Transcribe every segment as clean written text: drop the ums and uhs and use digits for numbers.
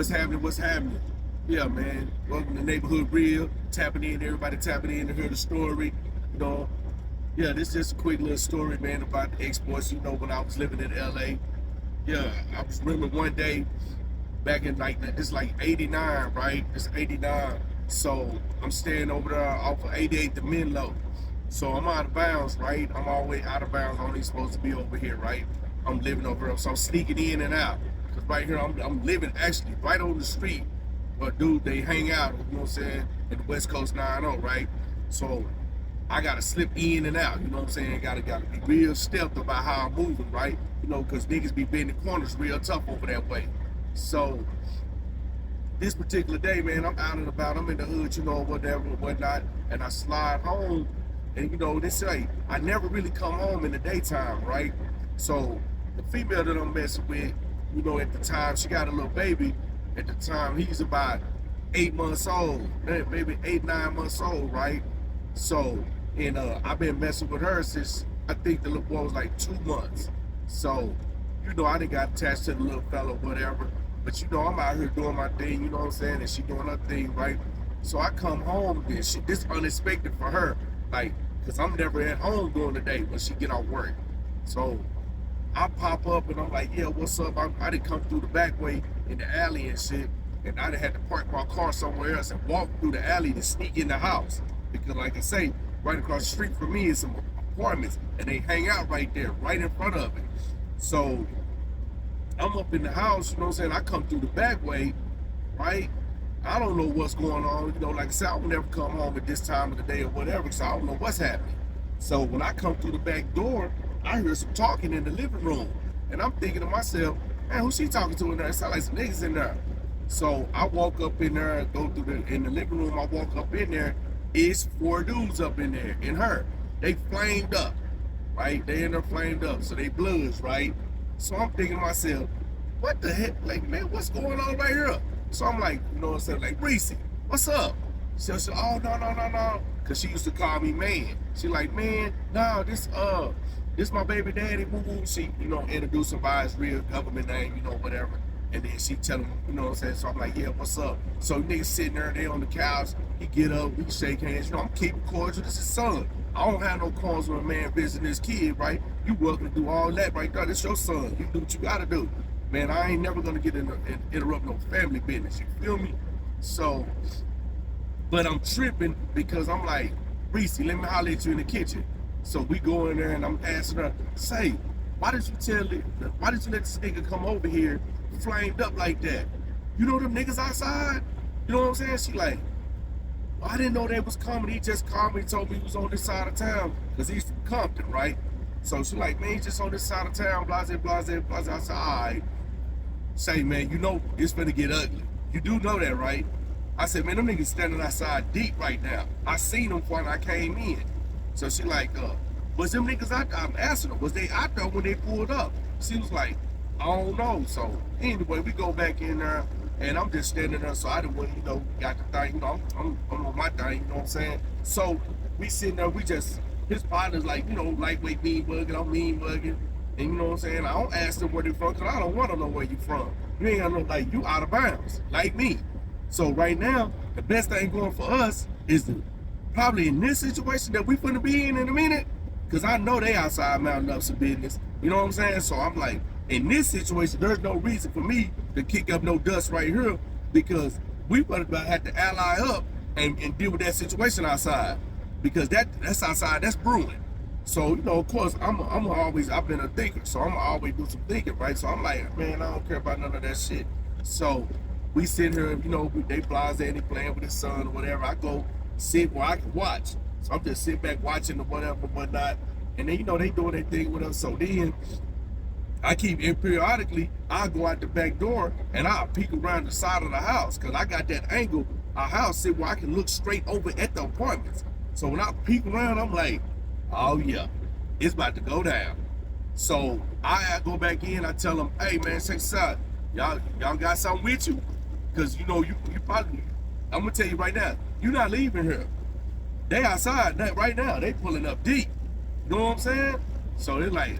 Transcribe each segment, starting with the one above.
What's happening? What's happening? Yeah, man. Welcome to Neighborhood Real. Tapping in, everybody tapping in to hear the story. You know, yeah, this is just a quick little story, man, about the exploits. You know, when I was living in LA, yeah, I was remember one day back in like this like '89, right? It's '89. So I'm staying over there off of 88 to Menlo. So I'm out of bounds, right? I'm always out of bounds. I'm only supposed to be over here, right? I'm living over here, so I'm sneaking in and out. Cause right here, I'm living actually right on the street. But dude, they hang out, you know what I'm saying, at the West Coast 90, right? So I gotta slip in and out, you know what I'm saying? Gotta be real stealth about how I'm moving, right? You know, cause niggas be bending corners real tough over that way. So this particular day, man, I'm out and about, I'm in the hood, you know, whatever, whatnot, and I slide home, and you know, they say I never really come home in the daytime, right? So the female that I'm messing with, you know, at the time, she got a little baby. At the time, he's about 8 months old, maybe 8, 9 months old, right? So, and I've been messing with her since I think the little boy was like 2 months. So, you know, I done got attached to the little fella, whatever. But you know, I'm out here doing my thing, you know what I'm saying? And she doing her thing, right? So I come home, and this unexpected for her, like, cause I'm never at home during the day when she get off work. So I pop up and I'm like, yeah, what's up? I didn't come through the back way in the alley and shit. And I had to park my car somewhere else and walk through the alley to sneak in the house. Because like I say, right across the street from me is some apartments and they hang out right there, right in front of it. So I'm up in the house, you know what I'm saying? I come through the back way, right? I don't know what's going on. You know, like I said, I would never come home at this time of the day or whatever, so I don't know what's happening. So when I come through the back door, I hear some talking in the living room. And I'm thinking to myself, man, who's she talking to in there? It sounds like some niggas in there. So I walk up in there, go through in the living room, I walk up in there, it's 4 dudes up in there, and her. They flamed up, right? They in there flamed up, so they bloods, right? So I'm thinking to myself, what the heck? Like, man, what's going on right here? So I'm like, you know what I'm saying? Like, Reese, what's up? She said, oh, no. Cause she used to call me man. She like, man, no, this my baby daddy, boo-boo. She, you know, introduced him by his real government name, you know, whatever. And then she tell him, you know what I'm saying? So I'm like, yeah, what's up? So niggas sitting there, they on the couch. He get up, we shake hands. You know, I'm keeping cordial. This is son. I don't have no cause when a man visiting his kid, right? You welcome to do all that right there. This your son. You do what you gotta do. Man, I ain't never gonna get interrupt no family business. You feel me? So, but I'm tripping because I'm like, Reese, let me holler at you in the kitchen. So we go in there and I'm asking her, say, why did you let this nigga come over here flamed up like that? You know them niggas outside? You know what I'm saying? She like, well, I didn't know they was coming. He just called me and told me he was on this side of town because he's from Compton, right? So she like, man, he's just on this side of town, blase. I said, all right. Say, man, you know it's finna get ugly. You do know that, right? I said, man, them niggas standing outside deep right now. I seen them when I came in. So she like, was them niggas out there? I'm asking her, was they out there when they pulled up? She was like, I don't know. So anyway, we go back in there and I'm just standing there. So I didn't want, you know, got the thing, you know, I'm on my thing, you know what I'm saying? So we sitting there, his partner's like, you know, lightweight mean bugging, I'm mean bugging. And you know what I'm saying? I don't ask them where they from because I don't want to know where you from. You ain't got no, like, you out of bounds, like me. So right now, the best thing going for us is probably in this situation that we finna be in a minute, because I know they outside mounting up some business. You know what I'm saying? So I'm like, in this situation, there's no reason for me to kick up no dust right here because we would have to ally up and deal with that situation outside because that's outside, that's brewing. So, you know, of course, I've been a thinker, so I'm always do some thinking, right? So I'm like, man, I don't care about none of that shit. So we sit here, you know, they blase and they playing with his son or whatever. I go sit where I can watch. So I'm just sitting back watching or whatever, whatnot. And then, you know, they doing their thing with us. So then I keep, and periodically, I go out the back door and I'll peek around the side of the house because I got that angle, a house sit where I can look straight over at the apartments. So when I peek around, I'm like, oh yeah, it's about to go down. So I go back in, I tell them, hey man, check this out. Y'all got something with you? Cause you know, you probably, I'm gonna tell you right now, you're not leaving here. They outside right now, they pulling up deep. You know what I'm saying? So they're like,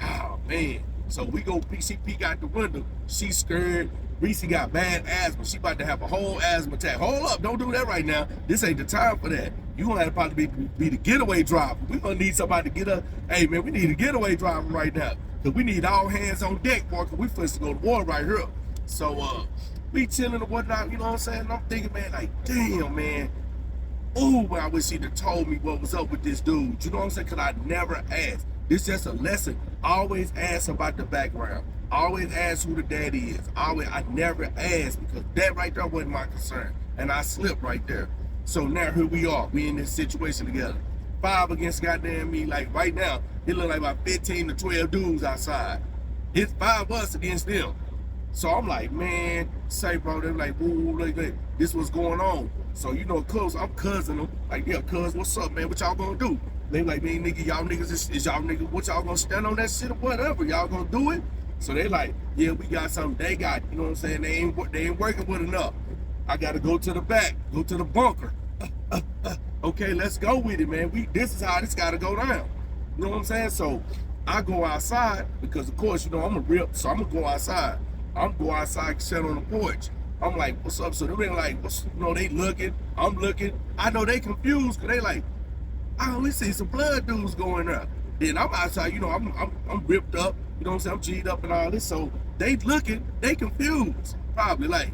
oh man. So we go, she peek out the window. She's scared. Reese got bad asthma. She about to have a whole asthma attack. Hold up, don't do that right now. This ain't the time for that. You gonna have to probably be the getaway driver. We gonna need somebody to get up. Hey man, we need a getaway driver right now. Cause we need all hands on deck, boy, cause we supposed to go to war right here. So we chilling and whatnot, you know what I'm saying? And I'm thinking, man, like, damn, man. Ooh, I wish he'd have told me what was up with this dude. You know what I'm saying? Cause I never asked. This just a lesson. Always ask about the background. Always ask who the daddy is. I never asked because that right there wasn't my concern. And I slipped right there. So now here we are. We in this situation together. 5 against goddamn me. Like right now, it look like about 15 to 12 dudes outside. It's 5 of us against them. So I'm like, man, say bro, they're like, ooh, like, this what's going on. So you know, cuz I'm cousin them. Like, yeah, cuz, what's up, man? What y'all gonna do? They like, man, nigga, y'all niggas is y'all niggas, what y'all gonna stand on that shit or whatever? Y'all gonna do it? So they like, yeah, we got something they got, you know what I'm saying? They ain't working with enough. I gotta go to the back, go to the bunker. Okay, let's go with it, man. This is how this gotta go down. You know what I'm saying? So I go outside because of course, you know, I'm a rip, so I'm gonna go outside. I'm go outside, sit on the porch. I'm like, what's up? So they're like, you know, they looking, I'm looking. I know they confused because they like, I only see some blood dudes going up. Then I'm outside, you know, I'm ripped up, you know what I'm saying? I'm G'd up and all this. So they looking, they confused. Probably like,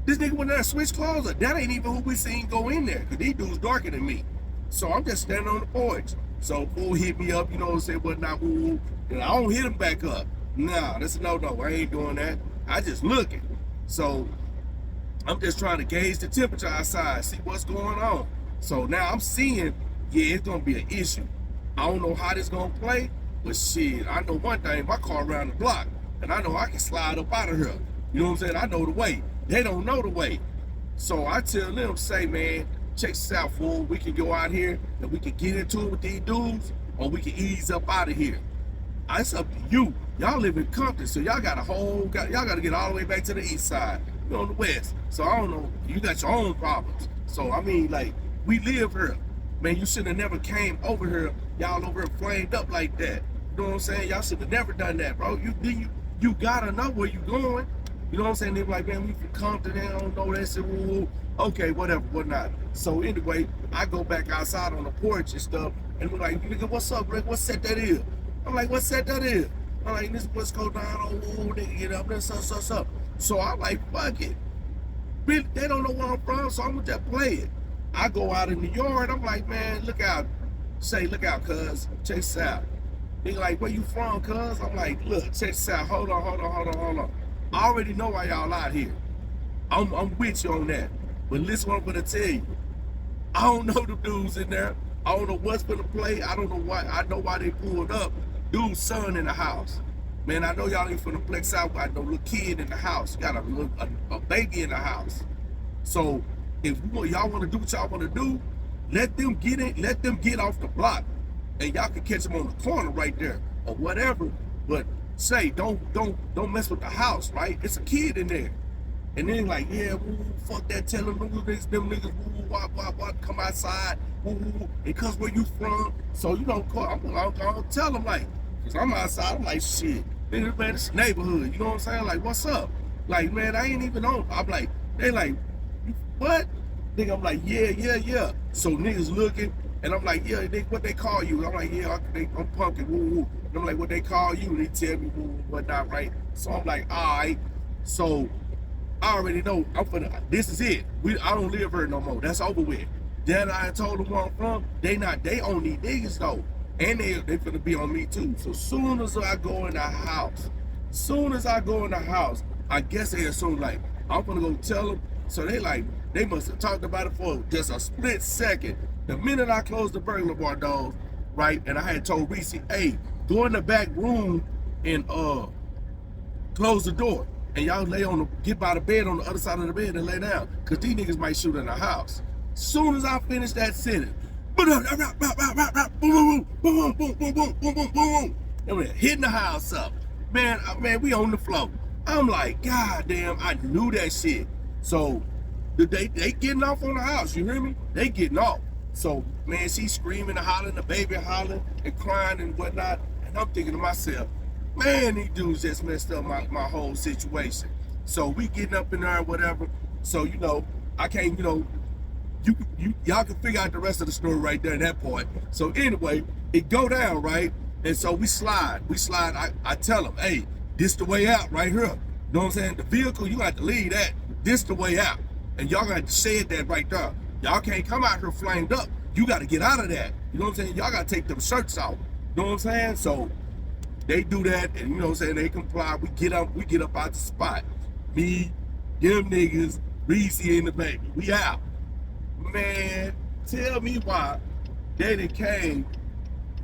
this nigga went there and switched clothes up. That ain't even who we seen go in there, because these dudes darker than me. So I'm just standing on the porch. So fool hit me up, you know what I'm saying, whatnot, woo, and I don't hit him back up. Nah, that's a no, I ain't doing that. I just looking. So I'm just trying to gauge the temperature outside, see what's going on. So now I'm seeing, yeah, it's gonna be an issue. I don't know how this gonna play, but shit, I know one thing, my car around the block, and I know I can slide up out of here. You know what I'm saying? I know the way. They don't know the way. So I tell them, say, man, check this out, fool. We can go out here and we can get into it with these dudes, or we can ease up out of here. It's up to you. Y'all live in Compton, so y'all got y'all got to get all the way back to the east side. You're on the west. So I don't know, you got your own problems. So I mean, like, we live here. Man, you should have never came over here. Y'all over here flamed up like that. You know what I'm saying? Y'all should have never done that, bro. You gotta know where you going. You know what I'm saying? They be like, man, we from Compton, they don't know that shit. Woo. Okay, whatever, whatnot. So anyway, I go back outside on the porch and stuff, and we're like, nigga, what's up, Rick? What set that is? I'm like, what set that is? I'm like, this is what's going down. Oh, nigga, get up there, so. So I'm like, fuck it. Really, they don't know where I'm from, so I'm gonna just play it. I go out in the yard, I'm like, man, look out. Say, look out, cuz. Check this out. They like, where you from, cuz? I'm like, look, check this out. Hold on. I already know why y'all out here. I'm with you on that. But listen what I'm gonna tell you. I don't know the dudes in there. I don't know what's gonna play. I don't know why. I know why they pulled up. Dude's son in the house. Man, I know y'all ain't from the flex out. I know little kid in the house. Got a baby in the house. So if y'all want to do what y'all want to do, let them get in. Let them get off the block, and y'all can catch them on the corner right there or whatever. But say don't mess with the house, right? It's a kid in there. And then like, yeah, woo, fuck that, tell them niggas, woo, what, come outside, woo, and cuz where you from? So, you know, I'm gonna tell them like, cause I'm outside, I'm like, shit, nigga, man, it's neighborhood, you know what I'm saying? Like, what's up? Like, man, I ain't even on. I'm like, they like, what? Nigga, I'm like, yeah. So niggas looking, and I'm like, yeah, what they call you? I'm like, yeah, I'm Pumpkin, woo. And I'm like, what they call you? And they tell me whatnot, right? So I'm like, all right. So I already know this is it. I don't live here no more. That's over with. Then I told them where I'm from. They on these niggas though. And they finna be on me too. So soon as I go in the house, I guess they assume like, I'm gonna go tell them. So they must have talked about it for just a split second. The minute I closed the burglar bar doors, right? And I had told Reese, hey, go in the back room and close the door. And y'all get by the bed on the other side of the bed and lay down. Cause these niggas might shoot in the house. Soon as I finish that sentence, boom, and we're hitting the house up. Man, we on the floor. I'm like, God damn, I knew that shit. So they getting off on the house, you hear me? They getting off. So, man, she's screaming and hollering, the baby hollering and crying and whatnot. And I'm thinking to myself, Man, these dudes just messed up my whole situation. So we getting up in there or whatever. So, you know, I can't, you know, y'all can figure out the rest of the story right there in that point. So anyway, it go down, right? And so we slide. I tell them, hey, this the way out right here. You know what I'm saying? The vehicle, you got to leave that. This the way out. And y'all got to shed that right there. Y'all can't come out here flamed up. You got to get out of that. You know what I'm saying? Y'all got to take them shirts off. You know what I'm saying? So they do that, and you know what I'm saying? They comply. We get up out the spot. Me, them niggas, Reese and the baby. We out. Man, tell me why they done came,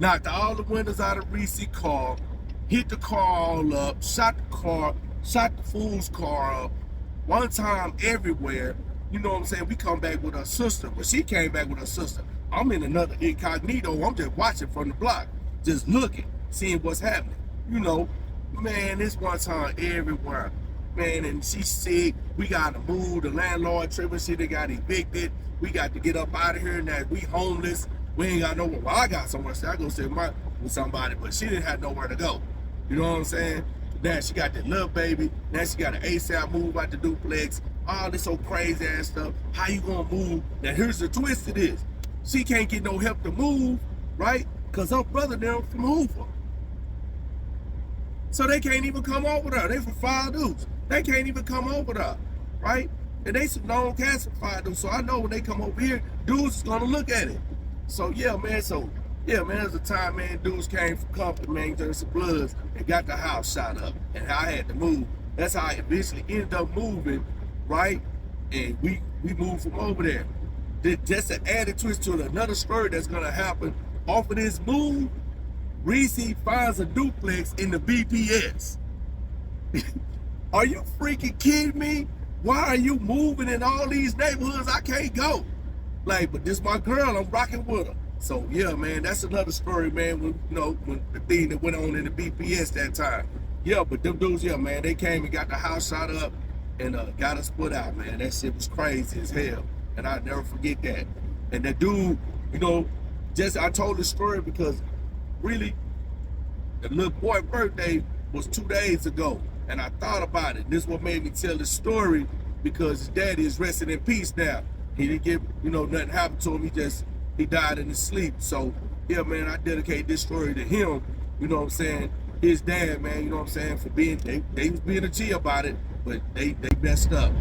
knocked all the windows out of Reese's car, hit the car all up, shot the fool's car up, one time everywhere. You know what I'm saying? We come back with her sister, but she came back with her sister. I'm in another incognito. I'm just watching from the block, just looking, seeing what's happening. You know, man, this one time everywhere. Man, and she's sick. We got to move. The landlord tripping. She done got evicted. We got to get up out of here. Now we homeless. We ain't got nowhere. Well, I got somewhere to stay. I go stay with somebody, but she didn't have nowhere to go. You know what I'm saying? Now she got that little baby. Now she got an ASAP move out the duplex. All this so crazy ass stuff. How you gonna move? Now here's the twist to this. She can't get no help to move, right? Because her brother there from Hoover. So they can't even come over there. They from Fire Dudes. They can't even come over there, right? And they some known cats from Fire Dudes. So I know when they come over here, dudes is gonna look at it. So yeah, man, there's a time, man, dudes came from Compton, man, done some bloods and got the house shot up. And I had to move. That's how I eventually ended up moving, right? And we moved from over there. Just an added twist to another story that's gonna happen off of this move. Reese finds a duplex in the BPS. Are you freaking kidding me? Why are you moving in all these neighborhoods I can't go? Like, but this my girl, I'm rocking with her. So yeah, man, that's another story, man, when the thing that went on in the BPS that time. Yeah, but them dudes, yeah, man, they came and got the house shot up and got us put out, man. That shit was crazy as hell. And I'll never forget that. And that dude, you know, I told this story because really, the little boy's birthday was 2 days ago, and I thought about it. This is what made me tell the story, because his daddy is resting in peace now. He didn't get, nothing happened to him. He died in his sleep. So, yeah, man, I dedicate this story to him, you know what I'm saying? His dad, man, you know what I'm saying, for being, they was being a G about it, but they messed up.